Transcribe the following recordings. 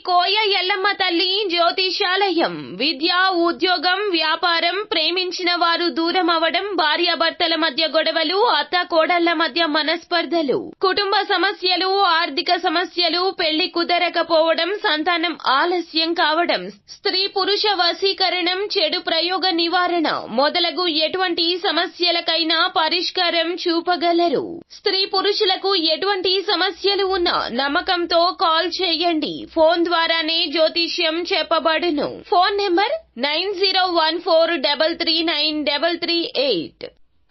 కోయ ఎల్లమ్మ తల్లి జ్యోతిషాలయం. విద్య, ఉద్యోగం, వ్యాపారం, ప్రేమించిన వారు దూరం అవడం, భార్యాభర్తల మధ్య గొడవలు, అత్త కోడళ్ల మధ్య మనస్పర్ధలు, కుటుంబ సమస్యలు, ఆర్థిక సమస్యలు, పెళ్లి కుదరకపోవడం, సంతానం ఆలస్యం కావడం, స్త్రీ పురుష వశీకరణం, చెడు ప్రయోగ నివారణ మొదలగు ఎటువంటి సమస్యలకైనా పరిష్కారం చూపగలరు. స్త్రీ పురుషులకు ఎటువంటి సమస్యలు ఉన్నా నమ్మకంతో కాల్ చేయండి. ఫోన్ ద్వారానే జ్యోతిష్యం చెప్పబడును. Phone number 9014339338.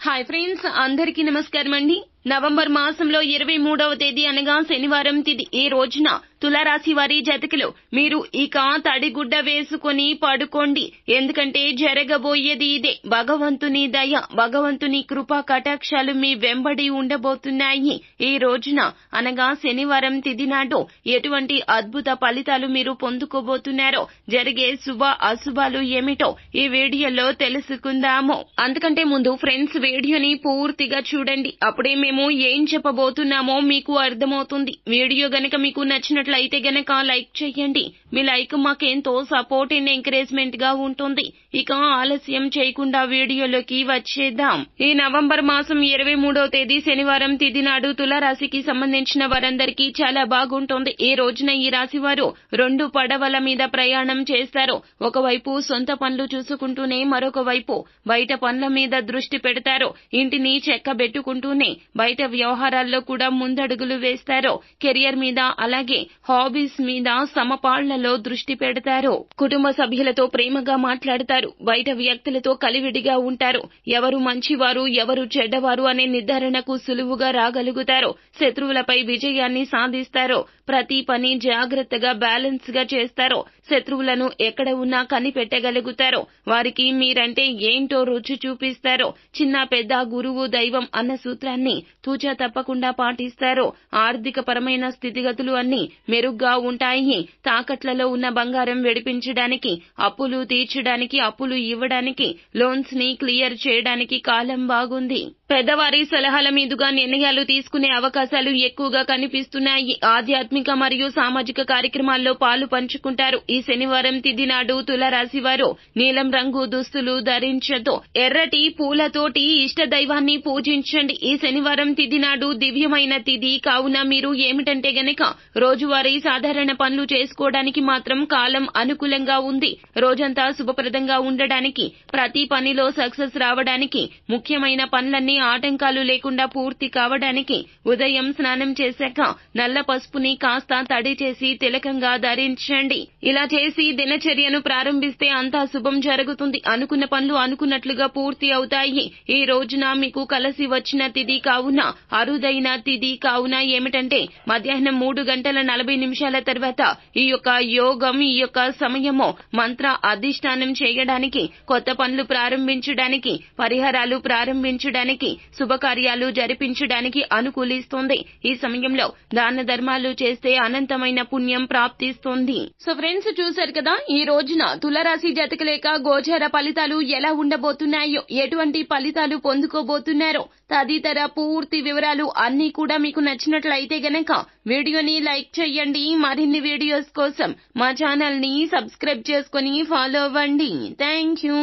హాయ్ ఫ్రెండ్స్, అందరికీ నమస్కారం అండి. నవంబర్ మాసంలో 23వ తేదీ అనగా శనివారం తిథి. ఈ రోజున తులారాశి వారి జాతకులు మీరు ఇక తడిగుడ్డ వేసుకొని పడుకోండి. ఎందుకంటే జరగబోయేది ఇదే. భగవంతుని దయ, భగవంతుని కృపా కటాక్షాలు మీ వెంబడి ఉండబోతున్నాయి. ఈ రోజున అనగా శనివారం తిథి నాడు ఎటువంటి అద్భుత ఫలితాలు మీరు పొందుకోబోతున్నారో, జరిగే శుభ అశుభాలు ఏమిటో ఈ వీడియోలో తెలుసుకుందాము. అంతకంటే ముందు ఫ్రెండ్స్, వీడియోని పూర్తిగా చూడండి. అప్పుడే మేము ఏం చెప్పబోతున్నామో మీకు అర్థమవుతుంది. వీడియో గనక మీకు నచ్చినట్లయితే గనక లైక్ చేయండి. మీ లైక్ మాకెంతో సపోర్ట్ అండ్ ఎంకరేజ్మెంట్ గా ఉంటుంది. ఇక ఆలస్యం చేయకుండా వీడియోలోకి వచ్చేద్దాం. ఈ నవంబర్ మాసం 23వ తేదీ శనివారం తిథి నాడు తులారాశికి సంబంధించిన వారందరికీ చాలా బాగుంటుంది. ఈ రోజున ఈ రాశి వారు 2 పడవల మీద ప్రయాణం చేస్తారు. ఒకవైపు సొంత పనులు చూసుకుంటూనే మరొక వైపు బయట పనుల మీద దృష్టి పెడతారు. ఇంటిని చెక్కబెట్టుకుంటూనే బయట వ్యవహారాల్లో కూడా ముందడుగులు వేస్తారు. కెరియర్ మీద అలాగే హాబీస్ మీద సమపాళ్లలో దృష్టి పెడతారు. కుటుంబ సభ్యులతో ప్రేమగా మాట్లాడతారు. బయట వ్యక్తులతో కలివిడిగా ఉంటారు. ఎవరు మంచివారు ఎవరు చెడ్డవారు అనే నిర్ధారణకు సులువుగా రాగలుగుతారు. శత్రువులపై విజయాన్ని సాధిస్తారు. ప్రతి పని జాగ్రత్తగా బ్యాలెన్స్ గా చేస్తారు. శత్రువులను ఎక్కడ ఉన్నా కనిపెట్టగలుగుతారు. వారికి మీరంటే ఏంటో రుచి చూపిస్తారు. చిన్న పెద్ద గురువు దైవం అన్న సూత్రాన్ని తూచా తప్పకుండా పాటిస్తారు. ఆర్థిక పరమైన స్థితిగతులు అన్ని మెరుగ్గా ఉంటాయి. తాకట్లలో ఉన్న బంగారం విడిపించడానికి, అప్పులు తీర్చడానికి, అప్పులు ఇవ్వడానికి, లోన్స్ ని క్లియర్ చేయడానికి కాలం బాగుంది. పెద్దవారి సలహాల మీదుగా నిర్ణయాలు తీసుకునే అవకాశాలు ఎక్కువగా కనిపిస్తున్నాయి. ఆధ్యాత్మిక మరియు సామాజిక కార్యక్రమాల్లో పాలు పంచుకుంటారు. ఈ శనివారం తిథి నాడు తులారాశి వారు నీలం రంగు దుస్తులు ధరించదు. ఎర్రటి పూలతోటి ఇష్ట దైవాన్ని పూజించండి. ఈ శనివారం తిథి నాడు దివ్యమైన తిథి కావున మీరు ఏమిటంటే గనక రోజువారీ సాధారణ పనులు చేసుకోవడానికి మాత్రం కాలం అనుకూలంగా ఉంది. రోజంతా శుభప్రదంగా ఉండడానికి, ప్రతి పనిలో సక్సెస్ రావడానికి, ముఖ్యమైన పనులన్నీ ఆటంకాలు లేకుండా పూర్తి కావడానికి ఉదయం స్నానం చేశాక నల్ల పసుపుని కాస్త తడి చేసి తిలకంగా ధరించండి. ఇలా చేసి దినచర్యను ప్రారంభిస్తే అంతా శుభం జరుగుతుంది. అనుకున్న పనులు అనుకున్నట్లుగా పూర్తి అవుతాయి. ఈ రోజున మీకు కలిసి వచ్చిన తిథి కావున, అరుదైన తిథి కావున ఏమిటంటే మధ్యాహ్నం 3:40 తర్వాత ఈ యొక్క యోగం, ఈ యొక్క సమయము మంత్ర అధిష్టానం చేయడానికి, కొత్త పనులు ప్రారంభించడానికి, పరిహారాలు ప్రారంభించడానికి, శుభకార్యాలు జరిపించడానికి అనుకూలిస్తుంది. ఈ సమయంలో దాన ధర్మాలు చేస్తే అనంతమైన పుణ్యం ప్రాప్తిస్తుంది. సో ఫ్రెండ్స్, చూశారు కదా ఈ రోజున తులారాశి జాతకుల యొక్క గోచార ఫలితాలు ఎలా ఉండబోతున్నాయో, ఎటువంటి ఫలితాలు పొందుకోబోతున్నారో తదితర పూర్తి వివరాలు అన్ని కూడా మీకు నచ్చినట్లయితే గనక వీడియోని లైక్ చేయండి. మరిన్ని వీడియోస్ కోసం మా ఛానల్ ని సబ్స్క్రైబ్ చేసుకుని ఫాలో అవ్వండి. Thank you.